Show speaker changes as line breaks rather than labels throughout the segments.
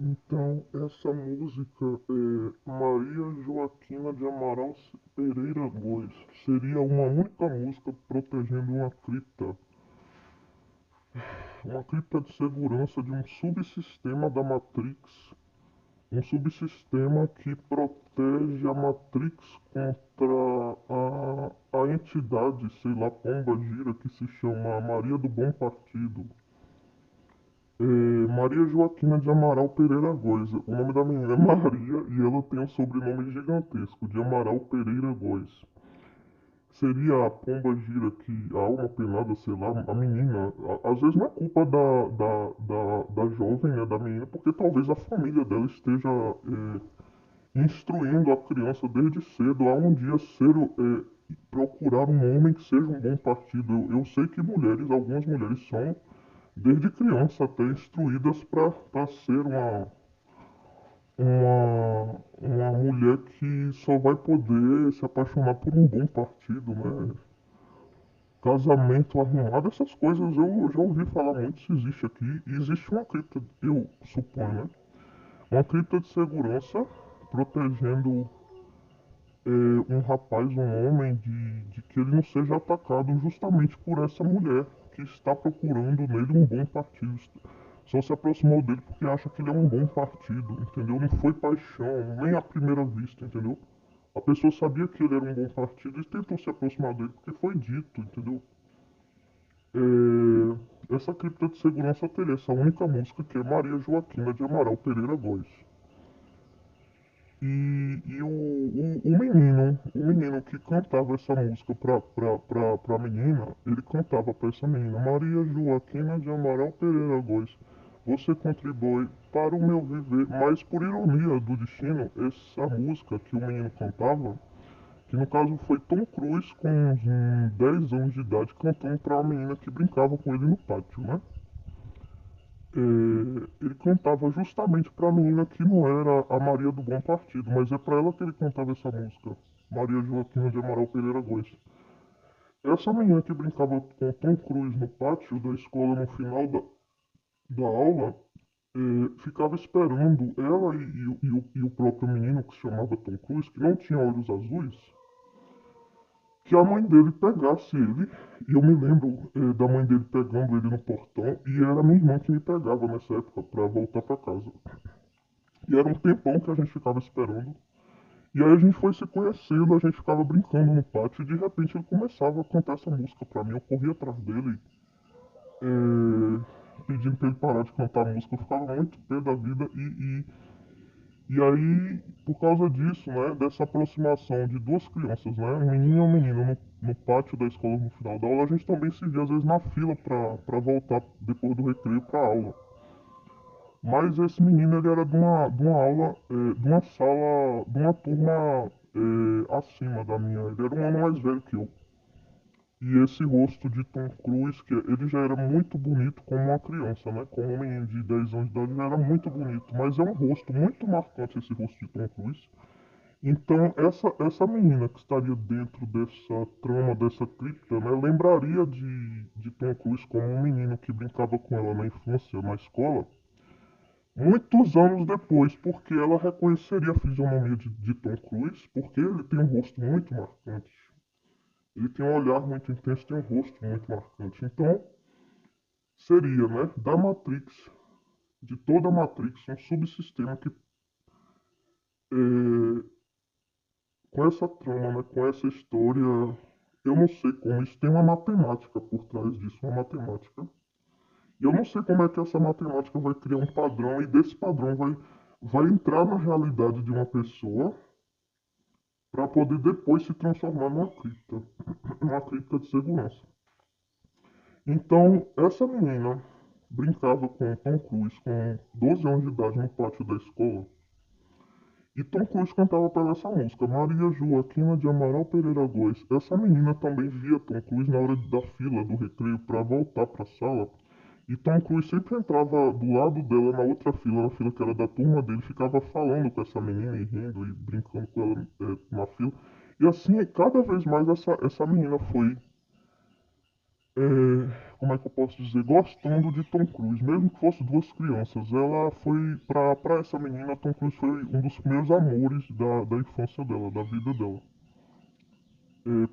Então, essa música é Maria Joaquina de Amaral Pereira Góes. Seria uma única música protegendo uma cripta de segurança de um subsistema da Matrix, um subsistema que protege a Matrix contra a entidade, sei lá, pomba gira, que se chama Maria do Bom Partido. Maria Joaquina de Amaral Pereira Góes. O nome da menina é Maria e ela tem um sobrenome gigantesco, de Amaral Pereira Góes. Seria a pomba gira que a alma penada, sei lá, a menina. Às vezes não é culpa da jovem, né, da menina, porque talvez a família dela esteja instruindo a criança desde cedo a um dia procurar um homem que seja um bom partido. Eu sei que algumas mulheres são desde criança até instruídas para ser uma mulher que só vai poder se apaixonar por um bom partido, né? Casamento arrumado, essas coisas eu já ouvi falar muito se existe aqui. E existe uma cripta, eu suponho, né? Uma cripta de segurança protegendo um rapaz, um homem, de que ele não seja atacado justamente por essa mulher que está procurando nele um bom partido. Só se aproximou dele porque acha que ele é um bom partido, entendeu? Não foi paixão, nem à primeira vista, entendeu? A pessoa sabia que ele era um bom partido e tentou se aproximar dele porque foi dito, entendeu? Essa cripta de segurança teria essa única música que é Maria Joaquina de Amaral Pereira Góes. O menino que cantava essa música pra menina, ele cantava pra essa menina, Maria Joaquina de Amaral Pereira Góes, você contribui para o meu viver, mas por ironia do destino, essa música que o menino cantava, que no caso foi Tom Cruise com uns 10 anos de idade, cantando pra uma menina que brincava com ele no pátio, né? Ele cantava justamente para a menina que não era a Maria do Bom Partido, mas é para ela que ele cantava essa música, Maria Joaquina de Amaral Pereira Góes. Essa menina que brincava com Tom Cruise no pátio da escola no final da aula, ficava esperando ela e o próprio menino que se chamava Tom Cruise, que não tinha olhos azuis, que a mãe dele pegasse ele, e eu me lembro da mãe dele pegando ele no portão, e era minha irmã que me pegava nessa época para voltar para casa. E era um tempão que a gente ficava esperando. E aí a gente foi se conhecendo, a gente ficava brincando no pátio e de repente ele começava a cantar essa música pra mim. Eu corria atrás dele, pedindo pra ele parar de cantar a música. Eu ficava muito pé da vida e aí, por causa disso, né, dessa aproximação de duas crianças, né, um menino e um menino no pátio da escola no final da aula, a gente também se via às vezes na fila pra voltar depois do recreio pra aula. Mas esse menino ele era de uma aula, de uma sala, de uma turma acima da minha. Ele era um ano mais velho que eu. E esse rosto de Tom Cruise, que ele já era muito bonito como uma criança, né? Como um menino de 10 anos de idade, já era muito bonito. Mas é um rosto muito marcante esse rosto de Tom Cruise. Então, essa menina que estaria dentro dessa trama, dessa cripta, né? Lembraria de Tom Cruise como um menino que brincava com ela na infância, na escola muitos anos depois, porque ela reconheceria a fisionomia de Tom Cruise, porque ele tem um rosto muito marcante. Ele tem um olhar muito intenso, tem um rosto muito marcante. Então, seria, né, da Matrix, de toda a Matrix, um subsistema que, eh, com essa trama, né, com essa história, eu não sei como, isso tem uma matemática por trás disso, uma matemática. E eu não sei como é que essa matemática vai criar um padrão e desse padrão vai entrar na realidade de uma pessoa para poder depois se transformar numa cripta, uma cripta de segurança. Então, essa menina brincava com Tom Cruise com 12 anos de idade no pátio da escola. E Tom Cruise cantava para ela essa música, Maria Joaquina de Amaral Pereira Góes. Essa menina também via Tom Cruise na hora da fila do recreio para voltar para a sala. E Tom Cruise sempre entrava do lado dela na outra fila, na fila que era da turma dele, ficava falando com essa menina e rindo e brincando com ela na fila. E assim, cada vez mais essa menina foi como é que eu posso dizer, gostando de Tom Cruise, mesmo que fosse duas crianças. Ela foi, pra essa menina, Tom Cruise foi um dos primeiros amores da infância dela, da vida dela. É,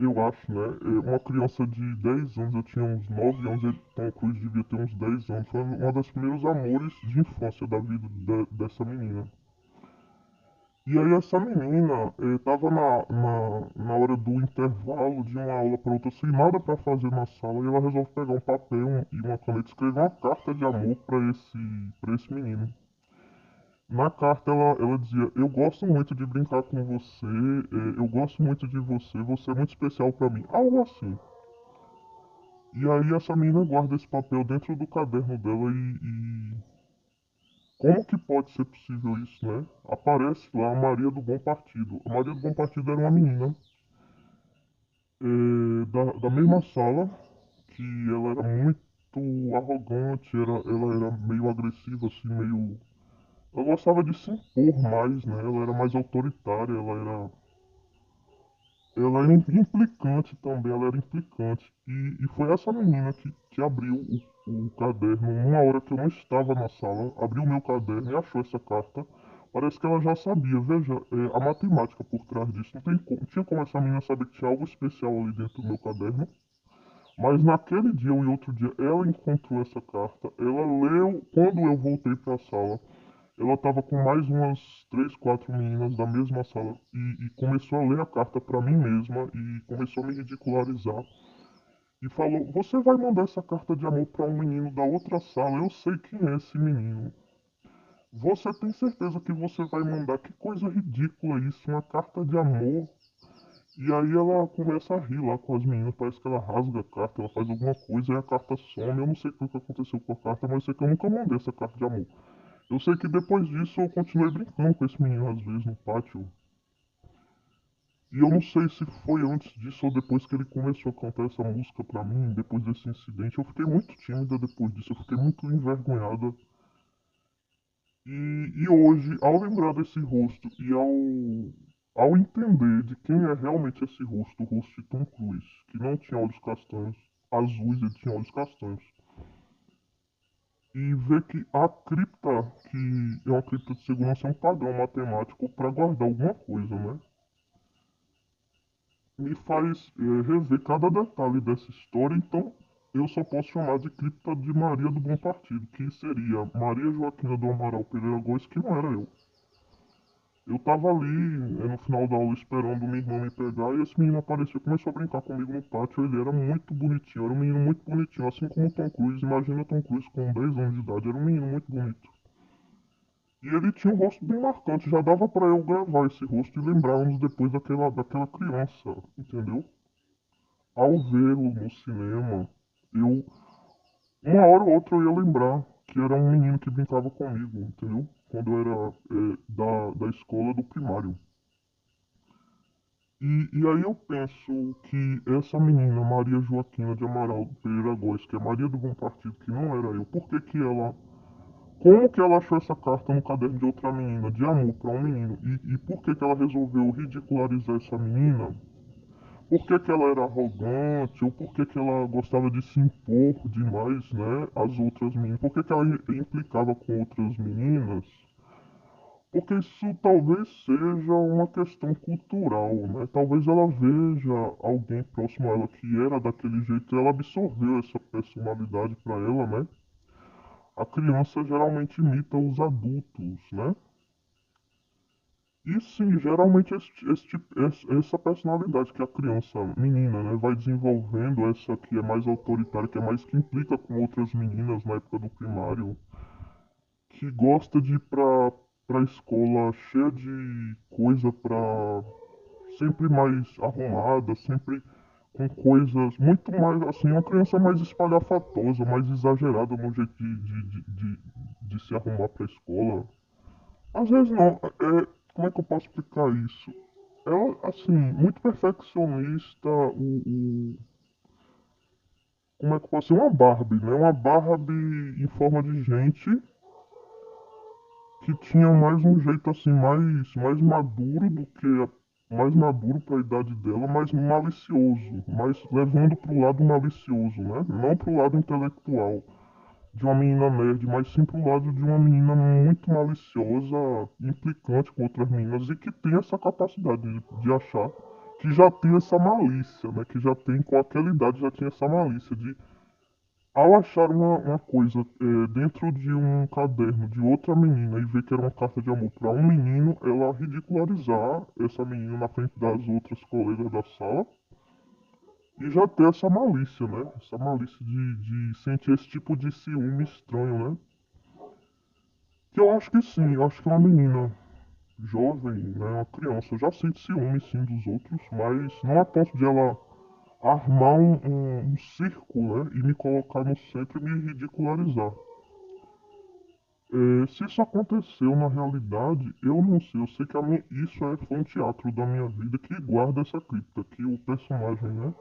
eu acho, né? Uma criança de 10 anos, eu tinha uns 9 anos, Tom Cruise devia ter uns 10 anos. Foi uma das primeiros amores de infância da vida dessa menina. E aí essa menina tava na hora do intervalo de uma aula para outra, sem nada para fazer na sala, e ela resolve pegar um papel e uma caneta e escrever uma carta de amor para esse menino. Na carta ela dizia, eu gosto muito de brincar com você, eu gosto muito de você, você é muito especial para mim. Algo assim. E aí essa menina guarda esse papel dentro do caderno dela e como que pode ser possível isso, né? Aparece lá a Maria do Bom Partido. A Maria do Bom Partido era uma menina da mesma sala, que ela era muito arrogante, ela era meio agressiva, assim, meio. Ela gostava de se impor mais, né? Ela era mais autoritária, ela era implicante também, ela era implicante. E foi essa menina que abriu o caderno, uma hora que eu não estava na sala, abriu o meu caderno e achou essa carta. Parece que ela já sabia, veja, a matemática por trás disso. Não tinha como essa menina saber que tinha algo especial ali dentro do meu caderno. Mas naquele dia ou em outro dia, ela encontrou essa carta, ela leu, quando eu voltei para a sala, ela estava com mais umas três, quatro meninas da mesma sala e começou a ler a carta para mim mesma e começou a me ridicularizar e falou: Você vai mandar essa carta de amor para um menino da outra sala? Eu sei quem é esse menino. Você tem certeza que você vai mandar? Que coisa ridícula isso, uma carta de amor. E aí ela começa a rir lá com as meninas, parece que ela rasga a carta, ela faz alguma coisa e a carta some. Eu não sei o que aconteceu com a carta, mas eu sei que eu nunca mandei essa carta de amor. Eu sei que depois disso eu continuei brincando com esse menino às vezes no pátio. E eu não sei se foi antes disso ou depois que ele começou a cantar essa música pra mim, depois desse incidente. Eu fiquei muito tímida depois disso, eu fiquei muito envergonhada. E hoje, ao lembrar desse rosto e ao entender de quem é realmente esse rosto, o rosto de Tom Cruise, que não tinha olhos castanhos, azuis, ele tinha olhos castanhos, e ver que a cripta, que é uma cripta de segurança, é um padrão matemático para guardar alguma coisa, né? Me faz rever cada detalhe dessa história, então eu só posso chamar de cripta de Maria do Bom Partido, que seria Maria Joaquina do Amaral Pereira Góes, que não era eu. Eu tava ali no final da aula esperando minha irmã me pegar e esse menino apareceu e começou a brincar comigo no pátio. Ele era muito bonitinho, era um menino muito bonitinho, assim como o Tom Cruise. Imagina o Tom Cruise com 10 anos de idade, era um menino muito bonito. E ele tinha um rosto bem marcante, já dava pra eu gravar esse rosto e lembrar anos depois daquela criança, entendeu? Ao vê-lo no cinema, eu, uma hora ou outra eu ia lembrar que era um menino que brincava comigo, entendeu? Quando eu era da escola do primário. E aí eu penso que essa menina, Maria Joaquina de Amaral Pereira Góes, que é Maria do Bom Partido, que não era eu, por que que ela. Como que ela achou essa carta no caderno de outra menina, de amor para um menino? E por que que ela resolveu ridicularizar essa menina? Por que que ela era arrogante? Ou por que que ela gostava de se impor demais, né, às outras meninas? Por que que ela implicava com outras meninas? Porque isso talvez seja uma questão cultural, né? Talvez ela veja alguém próximo a ela que era daquele jeito e ela absorveu essa personalidade para ela, né? A criança geralmente imita os adultos, né? E sim, geralmente essa personalidade que a criança, menina, né, vai desenvolvendo, essa que é mais autoritária, que é mais que implica com outras meninas na época do primário, que gosta de ir pra escola cheia de coisa pra sempre mais arrumada, sempre com coisas muito mais, assim, uma criança mais espalhafatosa, mais exagerada no jeito de se arrumar pra escola. Às vezes não, como é que eu posso explicar isso? Ela, assim, muito perfeccionista, como é que eu posso ser? Uma Barbie, né? Uma Barbie em forma de gente que tinha mais um jeito, assim, mais maduro do que mais maduro para a idade dela, mas malicioso, mas levando para o lado malicioso, né? Não para o lado intelectual de uma menina nerd, mas sim para o lado de uma menina muito maliciosa, implicante com outras meninas e que tem essa capacidade de achar que já tem essa malícia, né? Que já tem, com aquela idade, já tinha essa malícia de, ao achar uma coisa dentro de um caderno de outra menina e ver que era uma carta de amor para um menino, ela ridicularizar essa menina na frente das outras colegas da sala e já ter essa malícia, né? Essa malícia de sentir esse tipo de ciúme estranho, né? Que eu acho que sim, eu acho que uma menina jovem, né, uma criança, já sente ciúme sim dos outros, mas não a ponto de ela armar um circo, né, e me colocar no centro e me ridicularizar. Se isso aconteceu na realidade, eu não sei. Eu sei que isso foi um teatro da minha vida que guarda essa cripta, que o personagem, né,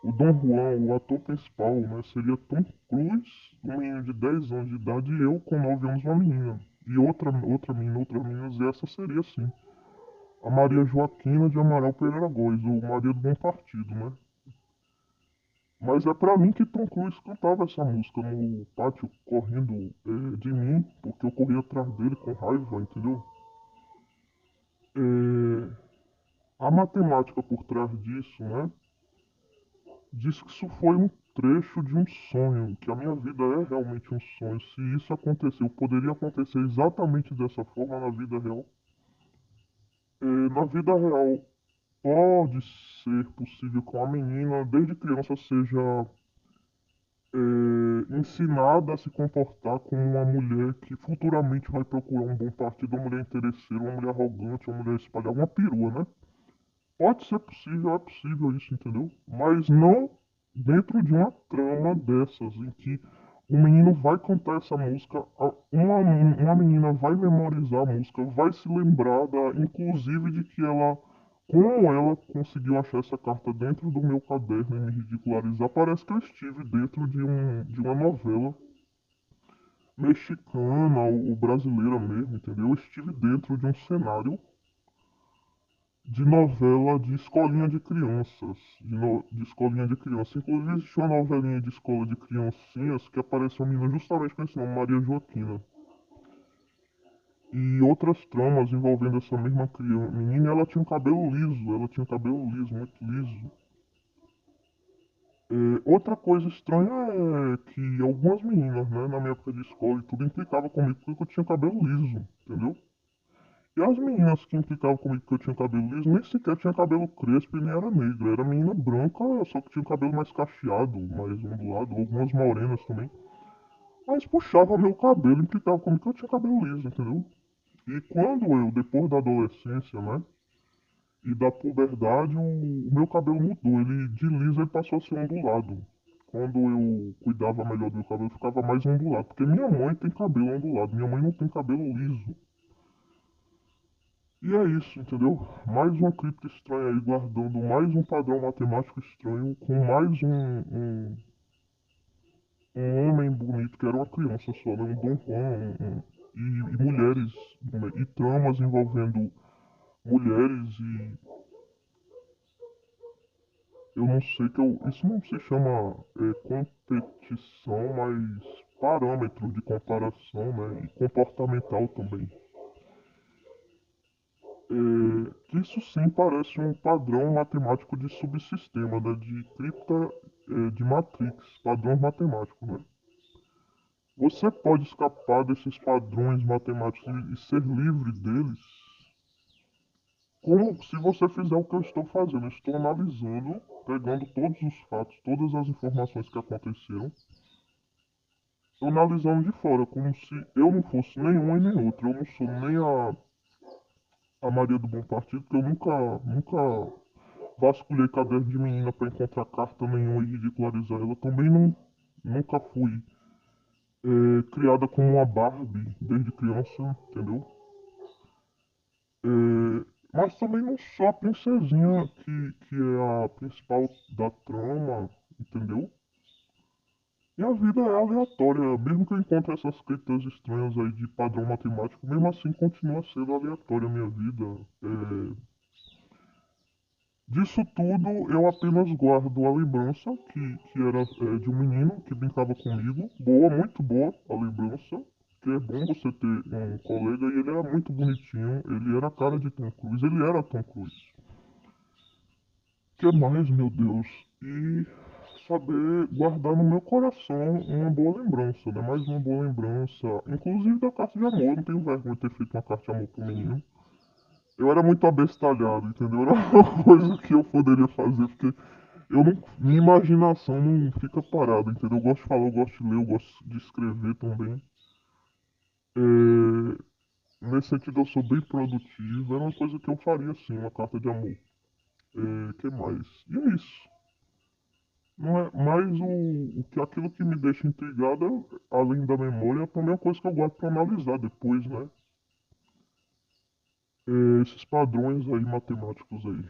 o Dom Juan, o ator principal, né, seria Tom Cruise, um menino de 10 anos de idade, e eu com 9 anos, uma menina. E outra menina, outras meninas, e essa seria assim. A Maria Joaquina de Amaral Pereira Góes, o Maria do Bom Partido, né? Mas é pra mim que Tom Cruise cantava essa música no pátio, correndo de mim, porque eu corria atrás dele com raiva, entendeu? É, a matemática por trás disso, né? Diz que isso foi um trecho de um sonho, que a minha vida é realmente um sonho. Se isso aconteceu, poderia acontecer exatamente dessa forma na vida real. Na vida real, pode ser possível que uma menina, desde criança, seja ensinada a se comportar como uma mulher que futuramente vai procurar um bom partido, uma mulher interesseira, uma mulher arrogante, uma mulher espalhar uma perua, né? Pode ser possível, é possível isso, entendeu? Mas não dentro de uma trama dessas, em que o menino vai cantar essa música, uma menina vai memorizar a música, vai se lembrar, inclusive, de que ela, como ela conseguiu achar essa carta dentro do meu caderno e me ridicularizar, parece que eu estive dentro de uma novela mexicana ou brasileira mesmo, entendeu? Eu estive dentro de um cenário de novela de escolinha de crianças, de escolinha de crianças. Inclusive existe uma novelinha de escola de criancinhas que aparece uma menina justamente com esse nome, Maria Joaquina. E outras tramas envolvendo essa mesma menina, ela tinha um cabelo liso, ela tinha um cabelo liso, muito liso. Outra coisa estranha é que algumas meninas, né, na minha época de escola e tudo, implicavam comigo porque eu tinha cabelo liso, entendeu? E as meninas que implicavam comigo que eu tinha cabelo liso, nem sequer tinha cabelo crespo e nem era negra. Era menina branca, só que tinha o cabelo mais cacheado, mais ondulado, algumas morenas também. Mas puxava meu cabelo, implicava comigo que eu tinha cabelo liso, entendeu? E quando eu, depois da adolescência, né, e da puberdade, o meu cabelo mudou. Ele de liso ele passou a ser ondulado. Quando eu cuidava melhor do meu cabelo, ficava mais ondulado. Porque minha mãe tem cabelo ondulado, minha mãe não tem cabelo liso. E é isso, entendeu? Mais uma cripta estranha aí, guardando mais um padrão matemático estranho, com mais um homem bonito, que era uma criança só, né? Um Dom Juan, e mulheres, né? E tramas envolvendo mulheres e eu não sei que eu, isso não se chama competição, mas parâmetro de comparação, né? E comportamental também. Isso sim parece um padrão matemático de subsistema, né, de cripta, de matrix, padrões matemáticos, né? Você pode escapar desses padrões matemáticos e ser livre deles, como se você fizer o que eu estou fazendo. Eu estou analisando, pegando todos os fatos, todas as informações que aconteceram, analisando de fora, como se eu não fosse nenhum e nem outro. Eu não sou nem a Maria do Bom Partido, que eu nunca vasculhei caderno de menina para encontrar carta nenhuma e ridicularizar ela. Também nunca fui criada como uma Barbie desde criança, entendeu? Mas também não sou a princesinha que é a principal da trama, entendeu? E a vida é aleatória, mesmo que eu encontre essas criptas estranhas aí de padrão matemático, mesmo assim continua sendo aleatória a minha vida. Disso tudo, eu apenas guardo a lembrança que era de um menino que brincava comigo. Boa, muito boa a lembrança. Que é bom você ter um colega e ele era muito bonitinho. Ele era a cara de Tom Cruise. Ele era Tom Cruise. Que mais, meu Deus? E saber guardar no meu coração uma boa lembrança, né? Mais uma boa lembrança. Inclusive da carta de amor. Eu não tenho vergonha de ter feito uma carta de amor pro menino. Eu era muito abestalhado, entendeu? Era uma coisa que eu poderia fazer, porque eu não, minha imaginação não fica parada, entendeu? Eu gosto de falar, eu gosto de ler, eu gosto de escrever também. É, nesse sentido, eu sou bem produtivo. Era uma coisa que eu faria, sim, uma carta de amor. Que mais? E é isso. Não é mais aquilo que me deixa intrigado, além da memória, também é uma coisa que eu gosto para analisar depois, né? Esses padrões aí matemáticos aí.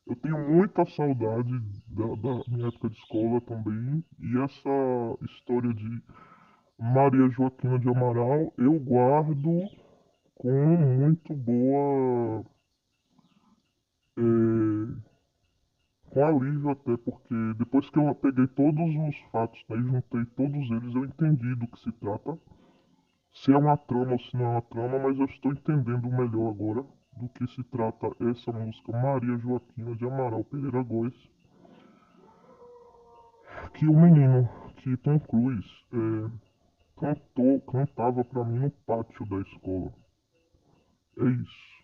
Eu tenho muita saudade da minha época de escola também. E essa história de Maria Joaquina de Amaral eu guardo com muito boa. eh, com alívio até, porque depois que eu peguei todos os fatos, né, e juntei todos eles, eu entendi do que se trata. Se é uma trama ou se não é uma trama, mas eu estou entendendo melhor agora do que se trata essa música Maria Joaquina de Amaral Pereira Góes, que o menino, que Tom Cruise, cantava pra mim no pátio da escola. É isso.